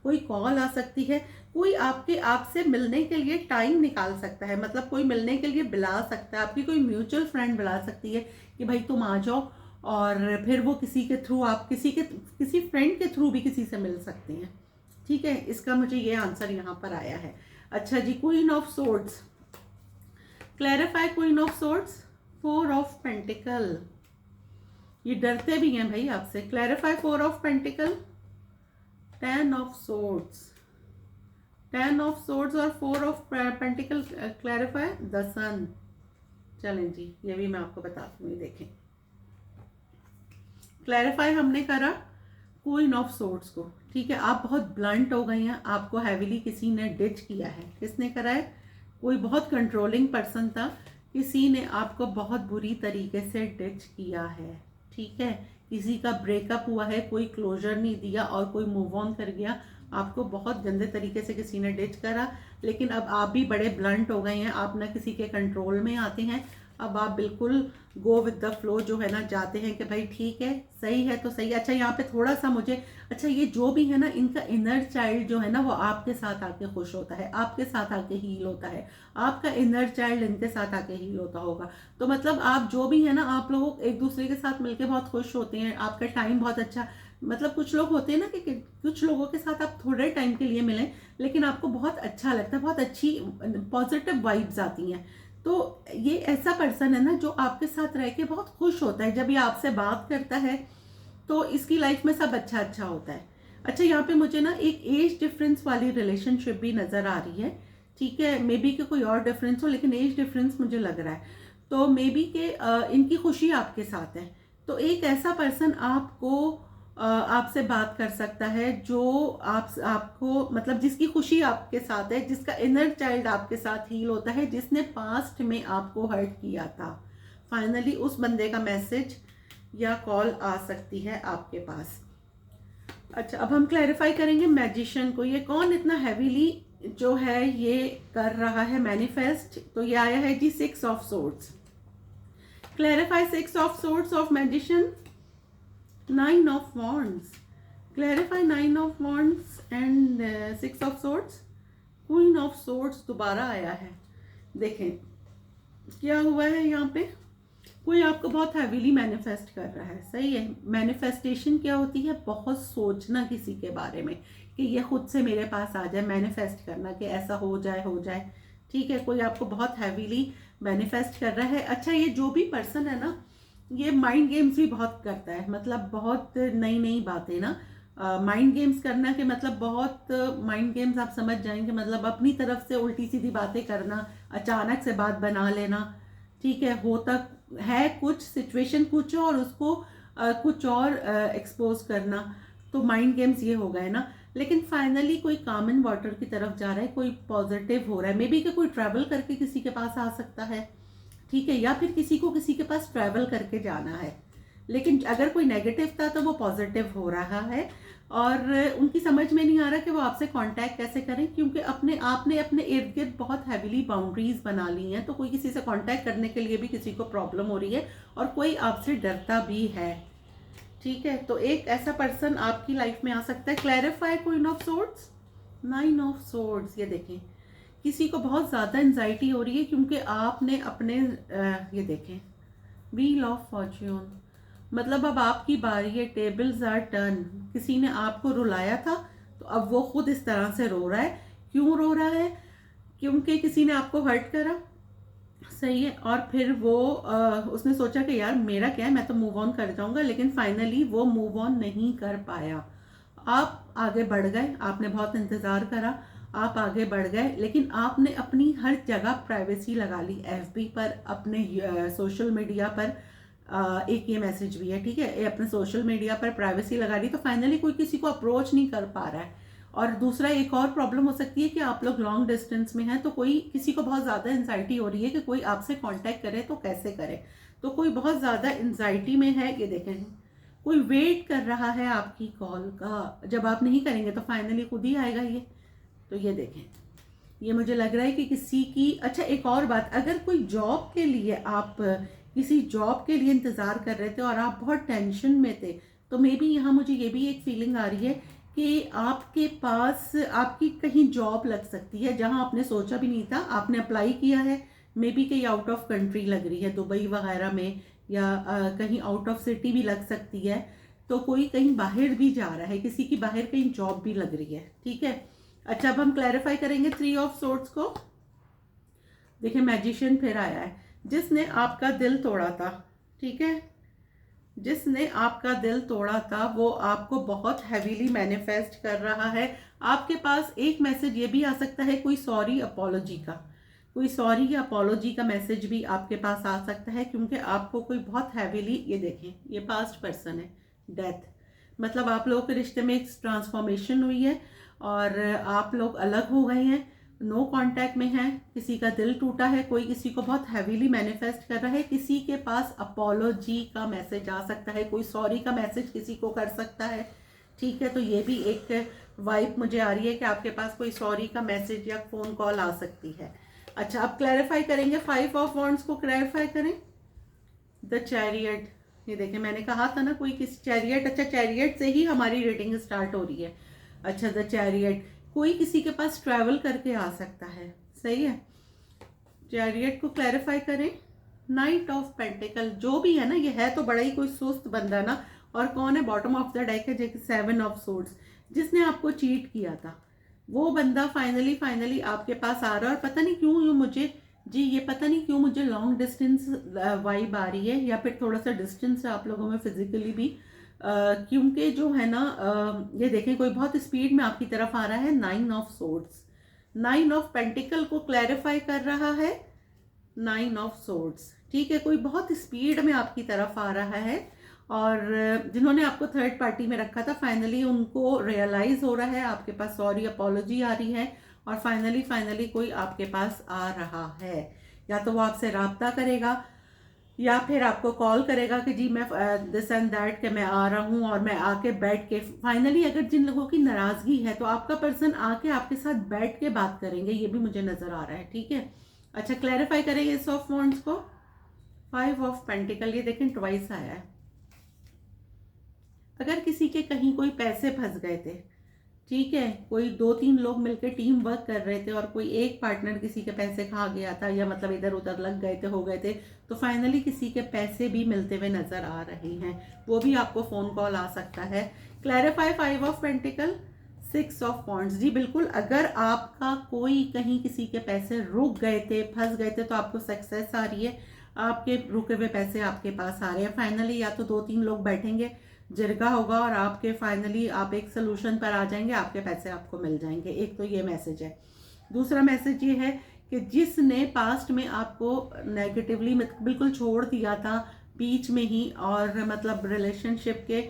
कोई कॉल आ सकती है, कोई आपसे मिलने के लिए टाइम निकाल सकता है, मतलब कोई मिलने के लिए बुला सकता है, आपकी कोई म्यूचुअल फ्रेंड बुला सकती है कि भाई तुम आ जाओ, और फिर वो किसी के थ्रू, आप किसी फ्रेंड के थ्रू भी किसी से मिल सकते हैं। ठीक है, इसका मुझे ये आंसर यहाँ पर आया है। अच्छा जी, queen of swords, clarify queen of swords. Four of pentacle, ये डरते भी हैं भाई आपसे। Clarify four of pentacle. Ten of swords, ten of swords और four of pentacle, clarify the sun. चलें जी, ये भी मैं आपको बताती हूँ, देखें क्लैरिफाई हमने करा क्वीन ऑफ सोर्ड्स को। ठीक है, आप बहुत ब्लंट हो गई हैं, आपको हैविली किसी ने डिच किया है। किसने करा है? कोई बहुत कंट्रोलिंग पर्सन था, किसी ने आपको बहुत बुरी तरीके से डिच किया है। ठीक है, किसी का ब्रेकअप हुआ है, कोई क्लोजर नहीं दिया और कोई मूव ऑन कर गया। आपको बहुत गंदे तरीके से किसी ने डिच करा, लेकिन अब आप भी बड़े ब्लंट हो गए हैं, आप ना किसी के कंट्रोल में आते हैं। अब आप बिल्कुल गो विद द फ्लो जो है ना, जाते हैं कि भाई ठीक है, सही है तो सही है। अच्छा, यहाँ पे थोड़ा सा मुझे, अच्छा ये जो भी है ना, इनका इनर चाइल्ड जो है ना, वो आपके साथ आके खुश होता है, आपके साथ आके हील होता है। आपका इनर चाइल्ड इनके साथ आके हील होता होगा। तो मतलब आप जो भी है ना, आप लोग एक दूसरे के साथ मिलके बहुत खुश होते हैं, आपका टाइम बहुत अच्छा, मतलब कुछ लोग होते हैं ना कि कुछ लोगों के साथ आप थोड़े टाइम के लिए मिलें, लेकिन आपको बहुत अच्छा लगता है, बहुत अच्छी पॉजिटिव वाइब्स आती हैं। तो ये ऐसा पर्सन है ना जो आपके साथ रह के बहुत खुश होता है। जब ये आपसे बात करता है तो इसकी लाइफ में सब अच्छा अच्छा होता है। अच्छा, यहाँ पे मुझे ना एक एज डिफरेंस वाली रिलेशनशिप भी नज़र आ रही है। ठीक है, मे बी कि कोई और डिफरेंस हो, लेकिन एज डिफरेंस मुझे लग रहा है। तो मे बी कि इनकी खुशी आपके साथ है। तो एक ऐसा पर्सन आपको आपसे बात कर सकता है जो आपको, मतलब जिसकी खुशी आपके साथ है, जिसका इनर चाइल्ड आपके साथ हील होता है, जिसने पास्ट में आपको हर्ट किया था। फाइनली उस बंदे का मैसेज या कॉल आ सकती है आपके पास। अच्छा, अब हम क्लैरिफाई करेंगे मैजिशियन को। ये कौन इतना हैवीली जो है ये कर रहा है मैनिफेस्ट? तो ये आया है जी 6 of swords. Clarify 6 of swords of magician. 9 of wands, clarify 9 of wands and 6 of swords. Queen of swords दोबारा आया है। देखें क्या हुआ है यहाँ पे। कोई आपको बहुत हैवीली मैनिफेस्ट कर रहा है। सही है, मैनिफेस्टेशन क्या होती है? बहुत सोचना किसी के बारे में कि ये खुद से मेरे पास आ जाए, मैनिफेस्ट करना कि ऐसा हो जाए हो जाए। ठीक है, कोई आपको बहुत हैवीली मैनिफेस्ट कर रहा है। अच्छा, ये जो भी पर्सन है ना, ये माइंड गेम्स भी बहुत करता है, मतलब बहुत नई नई बातें ना, माइंड गेम्स करना के मतलब बहुत माइंड गेम्स आप समझ जाएंगे, मतलब अपनी तरफ से उल्टी सीधी बातें करना, अचानक से बात बना लेना। ठीक है, होता है कुछ सिचुएशन कुछ और उसको कुछ और एक्सपोज करना। तो माइंड गेम्स ये हो गए ना। लेकिन फाइनली कोई काम इन वाटर की तरफ जा रहा है, कोई पॉजिटिव हो रहा है। मे बी कि कोई ट्रैवल करके किसी के पास आ सकता है। ठीक है, या फिर किसी को किसी के पास ट्रैवल करके जाना है। लेकिन अगर कोई नेगेटिव था तो वो पॉजिटिव हो रहा है। और उनकी समझ में नहीं आ रहा कि वो आपसे कांटेक्ट कैसे करें, क्योंकि आपने अपने इर्द गिर्द बहुत हैविली बाउंड्रीज बना ली हैं, तो कोई किसी से कांटेक्ट करने के लिए भी किसी को प्रॉब्लम हो रही है और कोई आपसे डरता भी है। ठीक है, तो एक ऐसा पर्सन आपकी लाइफ में आ सकता है। Clarify queen of swords, 9 of swords. ये देखें, किसी को बहुत ज़्यादा एंजाइटी हो रही है क्योंकि आपने अपने ये देखें, व्हील ऑफ फॉर्च्यून, मतलब अब आपकी बारी है, टेबल्स आर टर्न। किसी ने आपको रुलाया था तो अब वो खुद इस तरह से रो रहा है। क्यों रो रहा है? क्योंकि किसी ने आपको हर्ट करा, सही है, और फिर वो उसने सोचा कि यार मेरा क्या है, मैं तो मूव ऑन कर जाऊंगा, लेकिन फाइनली वो मूव ऑन नहीं कर पाया। आप आगे बढ़ गए, आपने बहुत इंतज़ार करा, आप आगे बढ़ गए, लेकिन आपने अपनी हर जगह प्राइवेसी लगा ली, एफबी पर, अपने सोशल मीडिया पर। एक ये मैसेज भी है, ठीक है, ये अपने सोशल मीडिया पर प्राइवेसी लगा ली, तो फाइनली कोई किसी को अप्रोच नहीं कर पा रहा है। और दूसरा एक और प्रॉब्लम हो सकती है कि आप लोग लॉन्ग डिस्टेंस में हैं, तो कोई किसी को बहुत ज़्यादा एंजाइटी हो रही है कि कोई आपसे कांटेक्ट करे तो कैसे करे, तो कोई बहुत ज़्यादा एंजाइटी में है। ये देखें, कोई वेट कर रहा है आपकी कॉल का, जब आप नहीं करेंगे तो फाइनली खुद ही आएगा ये। तो ये देखें, ये मुझे लग रहा है कि किसी की, अच्छा एक और बात, अगर कोई जॉब के लिए, आप किसी जॉब के लिए इंतज़ार कर रहे थे और आप बहुत टेंशन में थे, तो मे बी यहाँ मुझे ये भी एक फीलिंग आ रही है कि आपके पास आपकी कहीं जॉब लग सकती है जहाँ आपने सोचा भी नहीं था, आपने अप्लाई किया है, मे बी कहीं आउट ऑफ कंट्री लग रही है, दुबई वगैरह में, या कहीं आउट ऑफ सिटी भी लग सकती है, तो कोई कहीं बाहर भी जा रहा है, किसी की बाहर कहीं जॉब भी लग रही है। ठीक है, अच्छा अब हम क्लैरिफाई करेंगे 3 ऑफ सोर्ड्स को। देखिए, मैजिशियन फिर आया है, जिसने आपका दिल तोड़ा था, ठीक है, जिसने आपका दिल तोड़ा था वो आपको बहुत हैवीली मैनिफेस्ट कर रहा है। आपके पास एक मैसेज ये भी आ सकता है, कोई सॉरी अपॉलोजी का, कोई सॉरी या अपॉलोजी का मैसेज भी आपके पास आ सकता है, क्योंकि आपको कोई बहुत हैवीली, ये देखें, ये पास्ट पर्सन है, डेथ, मतलब आप लोगों के रिश्ते में एक ट्रांसफॉर्मेशन हुई है और आप लोग अलग हो गए हैं, नो कांटेक्ट में हैं, किसी का दिल टूटा है, कोई किसी को बहुत हैवीली मैनिफेस्ट कर रहा है, किसी के पास अपोलॉजी का मैसेज आ सकता है, कोई सॉरी का मैसेज किसी को कर सकता है। ठीक है, तो ये भी एक वाइब मुझे आ रही है कि आपके पास कोई सॉरी का मैसेज या फ़ोन कॉल आ सकती है। अच्छा, अब क्लैरिफाई करेंगे 5 ऑफ वॉन्ड्स को, क्लैरिफाई करें द चैरियट। ये देखें, मैंने कहा था ना कोई किसी चैरियट, अच्छा चैरियट से ही हमारी रीडिंग स्टार्ट हो रही है। अच्छा, द चैरियट, कोई किसी के पास ट्रैवल करके आ सकता है, सही है, चैरियट को क्लैरिफाई करें। नाइट ऑफ पेंटिकल, जो भी है ना, ये है तो बड़ा ही कोई सुस्त बंदा ना, और कौन है बॉटम ऑफ द डेक है, 7 ऑफ सोर्ड्स, जिसने आपको चीट किया था, वो बंदा फाइनली आपके पास आ रहा है। और पता नहीं क्यों मुझे, जी ये पता नहीं क्यों मुझे लॉन्ग डिस्टेंस वाइब आ रही है, या फिर थोड़ा सा डिस्टेंस है आप लोगों में फिजिकली भी, क्योंकि जो है ना, ये देखें, कोई बहुत स्पीड में आपकी तरफ आ रहा है। 9 ऑफ सोर्ड्स, 9 ऑफ पेंटिकल को क्लैरिफाई कर रहा है, 9 ऑफ सोर्ड्स, ठीक है, कोई बहुत स्पीड में आपकी तरफ आ रहा है, और जिन्होंने आपको थर्ड पार्टी में रखा था फाइनली उनको रियलाइज हो रहा है, आपके पास सॉरी अपॉलोजी आ रही है, और फाइनली कोई आपके पास आ रहा है, या तो वो आपसे राब्ता करेगा या फिर आपको कॉल करेगा कि जी मैं दिस एंड दैट के मैं आ रहा हूँ, और मैं आके बैठ के फाइनली, अगर जिन लोगों की नाराज़गी है तो आपका पर्सन आके आपके साथ बैठ के बात करेंगे, ये भी मुझे नज़र आ रहा है। ठीक है, अच्छा क्लैरिफाई करेंगे इस ऑफ वॉन्ड्स को। 5 ऑफ पेंटिकल, ये देखें ट्वाइस आया है। अगर किसी के कहीं कोई पैसे फंस गए थे, ठीक है, कोई 2-3 लोग मिलकर टीम वर्क कर रहे थे और कोई एक पार्टनर किसी के पैसे खा गया था, या मतलब इधर उधर लग गए थे, हो गए थे, तो फाइनली किसी के पैसे भी मिलते हुए नजर आ रहे हैं, वो भी आपको फोन कॉल आ सकता है। Clarify 5 of pentacle, 6 of wands, जी बिल्कुल, अगर आपका कोई कहीं किसी के पैसे रुक गए थे, फंस गए थे, तो आपको सक्सेस आ रही है, आपके रुके हुए पैसे आपके पास आ रहे हैं फाइनली, या तो 2-3 लोग बैठेंगे, जिरगा होगा और आपके फाइनली आप एक सोल्यूशन पर आ जाएंगे, आपके पैसे आपको मिल जाएंगे। एक तो ये मैसेज है। दूसरा मैसेज ये है कि जिसने पास्ट में आपको नेगेटिवली बिल्कुल छोड़ दिया था बीच में ही, और मतलब रिलेशनशिप के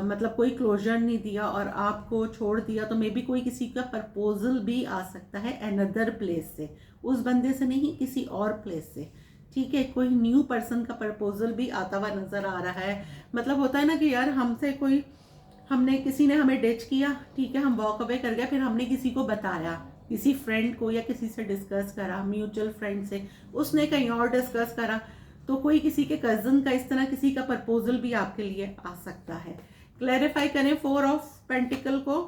मतलब कोई क्लोजर नहीं दिया और आपको छोड़ दिया, तो मे बी कोई किसी का प्रपोजल भी आ सकता है अनदर प्लेस से, उस बंदे से नहीं, किसी और प्लेस से। ठीक है, कोई न्यू पर्सन का प्रपोजल भी आता हुआ नजर आ रहा है। मतलब होता है ना कि यार हमसे कोई हमने किसी ने हमें डिच किया, ठीक है, हम वॉक अवे कर गए, फिर हमने किसी को बताया, किसी फ्रेंड को या किसी से डिस्कस करा, म्यूचुअल फ्रेंड से, उसने कहीं और डिस्कस करा, तो कोई किसी के कज़न का इस तरह किसी का प्रपोजल भी आपके लिए आ सकता है। क्लैरिफाई करें 4 ऑफ पेंटिकल को,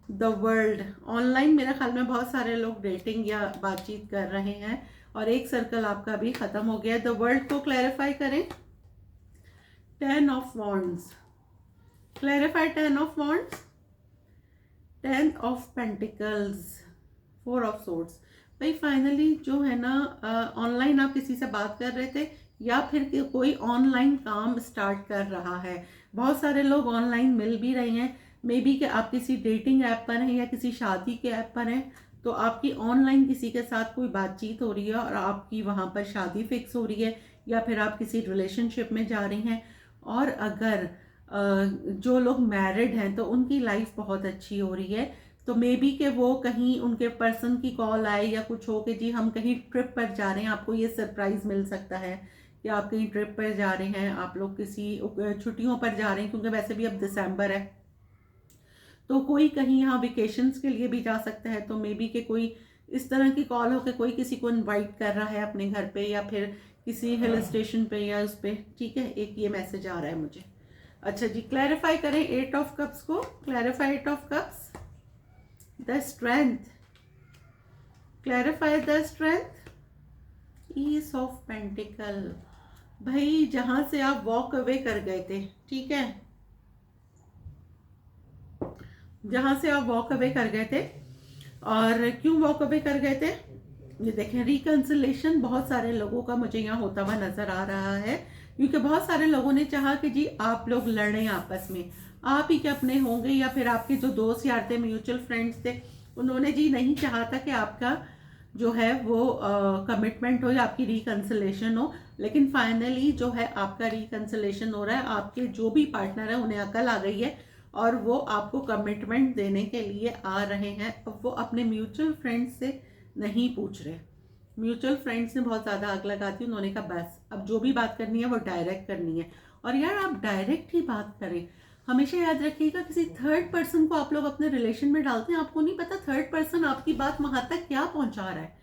द वर्ल्ड। ऑनलाइन मेरे ख्याल में बहुत सारे लोग डेटिंग या बातचीत कर रहे हैं और एक सर्कल आपका भी खत्म हो गया है। द वर्ल्ड को क्लैरिफाई करें 10 of wands, clarify 10 of wands, 10 of pentacles, 4 of swords. भाई फाइनली जो है ना, ऑनलाइन आप किसी से बात कर रहे थे या फिर कोई ऑनलाइन काम स्टार्ट कर रहा है, बहुत सारे लोग ऑनलाइन मिल भी रहे हैं, मे बी कि आप किसी डेटिंग ऐप पर हैं या किसी शादी के ऐप पर हैं, तो आपकी ऑनलाइन किसी के साथ कोई बातचीत हो रही है और आपकी वहाँ पर शादी फिक्स हो रही है, या फिर आप किसी रिलेशनशिप में जा रही हैं। और अगर जो लोग मैरिड हैं तो उनकी लाइफ बहुत अच्छी हो रही है, तो मे बी कि वो कहीं उनके पर्सन की कॉल आए या कुछ हो कि जी हम कहीं ट्रिप पर जा रहे हैं, आपको ये सरप्राइज़ मिल सकता है कि आप कहीं ट्रिप पर जा रहे हैं, आप लोग किसी छुट्टियों पर जा रहे हैं, क्योंकि वैसे भी अब दिसंबर है, तो कोई कहीं यहाँ वेकेशंस के लिए भी जा सकता है। तो मे बी कि कोई इस तरह की कॉल हो कि कोई किसी को इनवाइट कर रहा है अपने घर पे या फिर किसी हिल स्टेशन पे या उस पर, ठीक है, एक ये मैसेज आ रहा है मुझे। अच्छा जी, क्लैरिफाई करें 8 ऑफ कप्स को, clarify 8 of cups, the strength, clarify the strength, is of pentacle. भाई जहां से आप वॉक अवे कर गए थे, ठीक है, जहां से आप वॉक अवे कर गए थे, और क्यों वॉक अवे कर गए थे, ये देखें, रिकंसिलेशन बहुत सारे लोगों का मुझे यहाँ होता हुआ नजर आ रहा है, क्योंकि बहुत सारे लोगों ने चाहा कि जी आप लोग लड़ें आपस में, आप ही के अपने होंगे या फिर आपके जो दोस्त यार थे, म्यूचुअल फ्रेंड्स थे, उन्होंने जी नहीं चाहा था कि आपका जो है वो कमिटमेंट हो या आपकी रिकंसिलेशन हो। लेकिन फाइनली जो है आपका रिकंसिलेशन हो रहा है, आपके जो भी पार्टनर है उन्हें अकल आ गई है और वो आपको कमिटमेंट देने के लिए आ रहे हैं। अब वो अपने म्यूचुअल फ्रेंड्स से नहीं पूछ रहे, म्यूचुअल फ्रेंड्स ने बहुत ज़्यादा आग लगा दी, उन्होंने कहा बस अब जो भी बात करनी है वो डायरेक्ट करनी है। और यार आप डायरेक्ट ही बात करें, हमेशा याद रखिएगा किसी थर्ड पर्सन को आप लोग अपने रिलेशन में डालते हैं, आपको नहीं पता थर्ड पर्सन आपकी बात वहां तक क्या पहुंचा रहा है,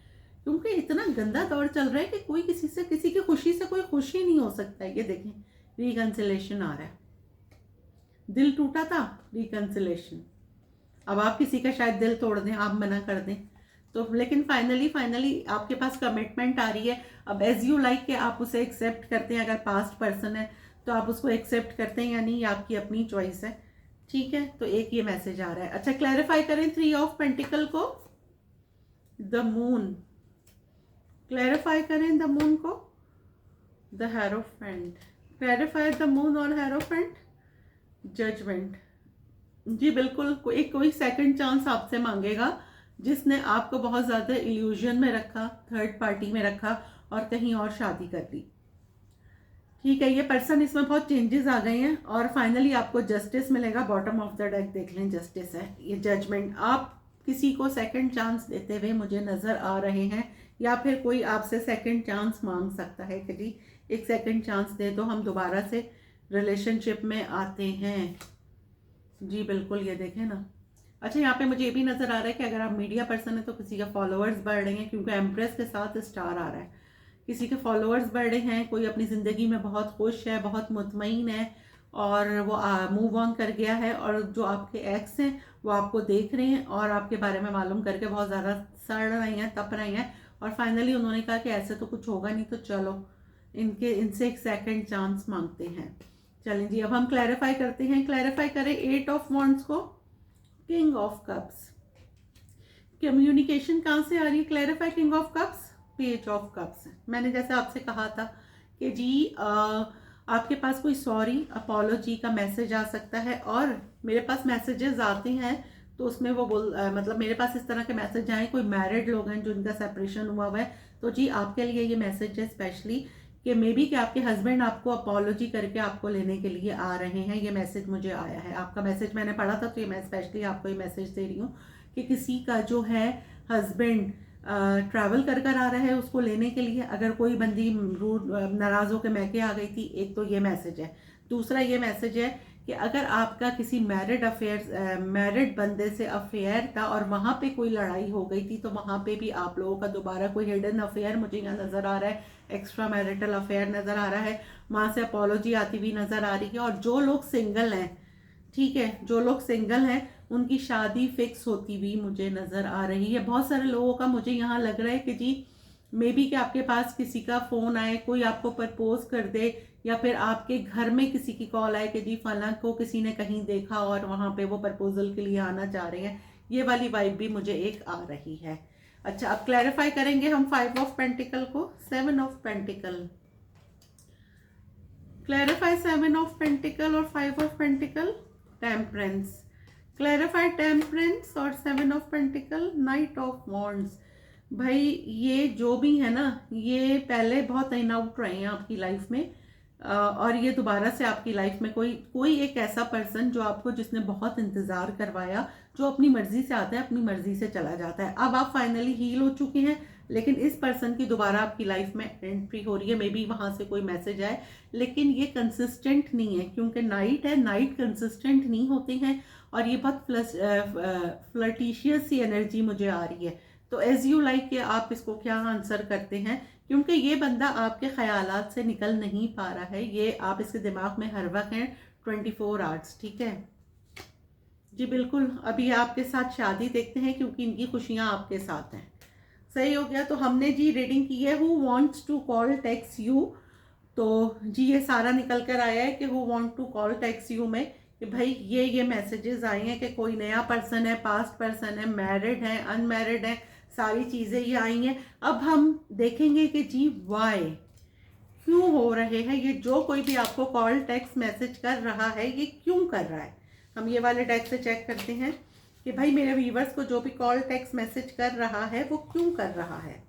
क्योंकि इतना गंदा दौर चल रहा है कि कोई किसी से, किसी की खुशी से कोई खुश ही नहीं हो सकता है। ये देखें, रिकंसिलेशन आ रहा है, दिल टूटा था, रिकंसिलेशन। अब आप किसी का शायद दिल तोड़ दें, आप मना कर दें, तो लेकिन फाइनली आपके पास कमिटमेंट आ रही है। अब एज यू लाइक के आप उसे एक्सेप्ट करते हैं, अगर पास्ट पर्सन है तो आप उसको एक्सेप्ट करते हैं या नहीं, आपकी अपनी चॉइस है, ठीक है। तो एक ये मैसेज आ रहा है। अच्छा, क्लैरिफाई करें 3 ऑफ पेंटिकल को, द मून, क्लैरिफाई करें द मून को, the hierophant, clarify the moon और हेरोफेंट, जजमेंट। जी बिल्कुल, कोई सेकंड चांस आपसे मांगेगा जिसने आपको बहुत ज़्यादा इल्यूजन में रखा, थर्ड पार्टी में रखा और कहीं और शादी कर ली, ठीक है। ये पर्सन, इसमें बहुत चेंजेस आ गए हैं और फाइनली आपको जस्टिस मिलेगा। बॉटम ऑफ द डेक देख लें, जस्टिस है, ये जजमेंट। आप किसी को सेकंड चांस देते हुए मुझे नज़र आ रहे हैं, या फिर कोई आपसे सेकंड चांस मांग सकता है कि जी एक सेकंड चांस दे दो, हम दोबारा से रिलेशनशिप में आते हैं। जी बिल्कुल, ये देखें ना। अच्छा, यहाँ पे मुझे ये भी नज़र आ रहा है कि अगर आप मीडिया पर्सन है तो किसी के फॉलोअर्स बढ़ रहे हैं, क्योंकि एम्प्रेस के साथ स्टार आ रहा है, किसी के फॉलोअर्स बढ़ रहे हैं, कोई अपनी ज़िंदगी में बहुत खुश है, बहुत मुतमईन है और वो मूव ऑन कर गया है, और जो आपके एक्स हैं वो आपको देख रहे हैं और आपके बारे में मालूम करके बहुत ज़्यादा सड़ रही हैं, तप रही हैं, और फाइनली उन्होंने कहा कि ऐसे तो कुछ होगा नहीं, तो चलो इनसे एक सेकंड चांस मांगते हैं। चलें जी, अब हम क्लैरिफाई करते हैं। क्लैरिफाई करें 8 ऑफ वॉन्ड्स को, किंग ऑफ कप्स। कम्युनिकेशन कहाँ से आ रही है? Clarify king of cups, page of cups. मैंने जैसे आपसे कहा था कि जी आपके पास कोई सॉरी, अपॉलोजी का मैसेज आ सकता है, और मेरे पास मैसेजेस आते हैं तो उसमें वो मतलब मेरे पास इस तरह के मैसेज आए, कोई मैरिड लोग हैं जो इनका सेपरेशन हुआ है, तो जी आपके लिए ये मैसेज है स्पेशली कि मे बी कि आपके हस्बैंड आपको अपॉलोजी करके आपको लेने के लिए आ रहे हैं। ये मैसेज मुझे आया है, आपका मैसेज मैंने पढ़ा था, तो ये मैं स्पेशली आपको ये मैसेज दे रही हूँ कि किसी का जो है हस्बैंड ट्रैवल कर आ रहा है उसको लेने के लिए। अगर कोई बंदी नाराज़ होकर मैके आ गई थी, एक तो ये मैसेज है। दूसरा ये मैसेज है कि अगर आपका किसी मैरिड बंदे से अफेयर था और वहाँ पे कोई लड़ाई हो गई थी, तो वहाँ पे भी आप लोगों का दोबारा कोई हिडन अफेयर मुझे यहाँ नज़र आ रहा है, एक्स्ट्रा मैरिटल अफेयर नज़र आ रहा है, वहाँ से अपॉलोजी आती हुई नज़र आ रही है। और जो लोग सिंगल हैं, ठीक है, जो लोग सिंगल हैं उनकी शादी फिक्स होती हुई मुझे नज़र आ रही है। बहुत सारे लोगों का मुझे यहाँ लग रहा है कि जी मे बी कि आपके पास किसी का फ़ोन आए, कोई आपको प्रपोज कर दे, या फिर आपके घर में किसी की कॉल आए कि जी फलां को किसी ने कहीं देखा और वहाँ पे वो प्रपोजल के लिए आना चाह रहे हैं। ये वाली वाइब भी मुझे एक आ रही है। अच्छा, अब क्लैरिफाई करेंगे हम 5 ऑफ पेंटिकल को। 7 of pentacle, clarify 7 of pentacle और 5 of pentacle. Temperance, clarify temperance और 7 of pentacle. Night of wands. भाई ये जो भी है ना, ये पहले बहुत इन आउट रहे हैं आपकी लाइफ में, और ये दोबारा से आपकी लाइफ में कोई एक ऐसा पर्सन जो आपको, जिसने बहुत इंतज़ार करवाया, जो अपनी मर्जी से आता है, अपनी मर्जी से चला जाता है। अब आप फाइनली हील हो चुके हैं, लेकिन इस पर्सन की दोबारा आपकी लाइफ में एंट्री हो रही है। मे बी वहाँ से कोई मैसेज आए, लेकिन ये कंसिस्टेंट नहीं है, क्योंकि नाइट है, नाइट कंसिस्टेंट नहीं होते हैं, और ये बहुत फ्लर्टिशियस सी एनर्जी मुझे आ रही है। तो एज यू लाइक कि आप इसको क्या आंसर करते हैं, क्योंकि ये बंदा आपके ख्यालात से निकल नहीं पा रहा है, ये आप इसके दिमाग में हर वक्त हैं 24 आवर्स। ठीक है जी, बिल्कुल। अभी आपके साथ शादी देखते हैं, क्योंकि इनकी खुशियां आपके साथ हैं। सही हो गया। तो हमने जी रीडिंग की है, who wants to call text you. तो जी ये सारा निकल कर आया है कि who want to call text you में, कि भाई ये मैसेजेस आए हैं कि कोई नया पर्सन है, पास्ट पर्सन है, मैरिड है, अनमैरिड है, सारी चीज़ें ये आई हैं। अब हम देखेंगे कि जी वाई, क्यों हो रहे हैं ये, जो कोई भी आपको कॉल टेक्स्ट मैसेज कर रहा है ये क्यों कर रहा है। हम ये वाले डेक से चेक करते हैं कि भाई मेरे व्यूवर्स को जो भी कॉल टेक्स्ट मैसेज कर रहा है वो क्यों कर रहा है।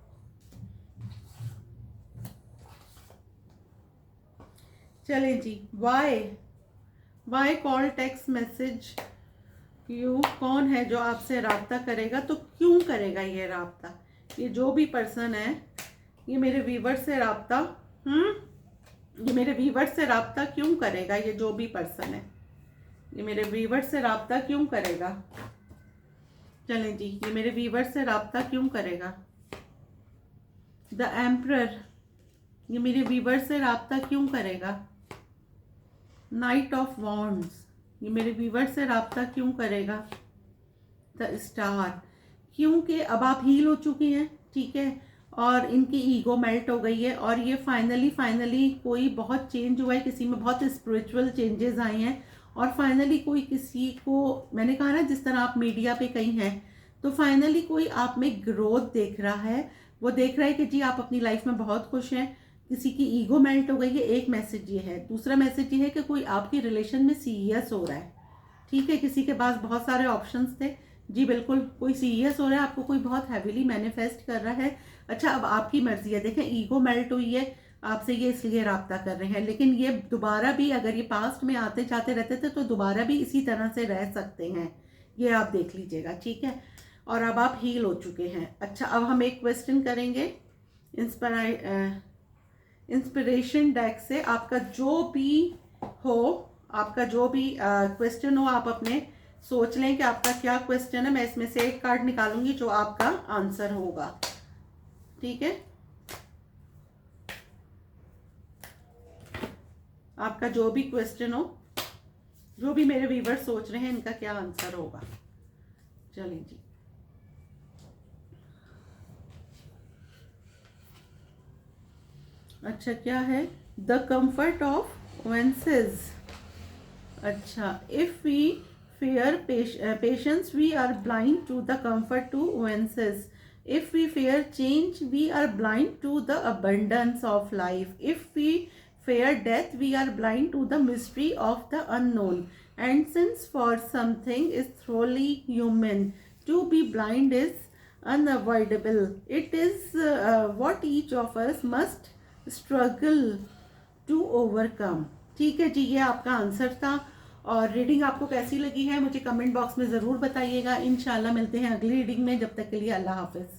चलें जी, why call text message you, कौन है जो आपसे राब्ता करेगा, तो क्यों करेगा ये राब्ता। ये जो भी पर्सन है, ये मेरे व्यूवर से राब्ता ये मेरे व्यूवर से राब्ता क्यों करेगा। ये जो भी पर्सन है, ये मेरे व्यूवर से राब्ता क्यों करेगा। चलें जी, ये मेरे व्यूवर से राब्ता क्यों करेगा। द एम्परर, ये मेरे व्यूवर से राब्ता क्यों करेगा। नाइट ऑफ वॉन्ड्स, ये मेरे व्यूवर से राब्ता क्यों करेगा। द स्टार, क्योंकि अब आप हील हो चुके हैं, ठीक है, और इनकी ईगो मेल्ट हो गई है, और ये फाइनली कोई बहुत चेंज हुआ है, किसी में बहुत स्पिरिचुअल चेंजेस आए हैं, और फाइनली कोई किसी को, मैंने कहा ना जिस तरह आप मीडिया पे कहीं हैं, तो फाइनली कोई आप में ग्रोथ देख रहा है। वो देख रहा है कि जी आप अपनी लाइफ में बहुत खुश हैं, किसी की ईगो मेल्ट हो गई है। एक मैसेज ये है। दूसरा मैसेज ये है कि कोई आपकी रिलेशन में सीरियस हो रहा है, ठीक है। किसी के पास बहुत सारे ऑप्शंस थे, जी बिल्कुल, कोई सीरियस हो रहा है, आपको कोई बहुत हैवीली मैनिफेस्ट कर रहा है। अच्छा, अब आपकी मर्जी है। देखें, ईगो मेल्ट हुई है आपसे, ये इसलिए राब्ता कर रहे हैं, लेकिन ये दोबारा भी, अगर ये पास्ट में आते जाते रहते थे तो दोबारा भी इसी तरह से रह सकते हैं, ये आप देख लीजिएगा, ठीक है। और अब आप हील हो चुके हैं। अच्छा, अब हम एक क्वेश्चन करेंगे इंस्पिरेशन डेक से। आपका जो भी हो, आपका जो भी क्वेश्चन हो, आप अपने सोच लें कि आपका क्या क्वेश्चन है। मैं इसमें से एक कार्ड निकालूंगी जो आपका आंसर होगा, ठीक है। आपका जो भी क्वेश्चन हो, जो भी मेरे व्यूवर सोच रहे हैं, इनका क्या आंसर होगा। चलिए जी, अच्छा क्या है। द कंफर्ट ऑफ वेंसेस। अच्छा, if we fear patience, we are blind to the comfort to nuances. If we fear change, we are blind to the abundance of life. If we fear death, we are blind to the mystery of the unknown. And since for something is thoroughly human, to be blind is unavoidable. It is what each of us must struggle to overcome. ठीक है जी, ये आपका answer था। और reading आपको कैसी लगी है मुझे कमेंट बॉक्स में ज़रूर बताइएगा। इंशाल्लाह मिलते हैं अगली रीडिंग में। जब तक के लिए अल्लाह हाफिज़।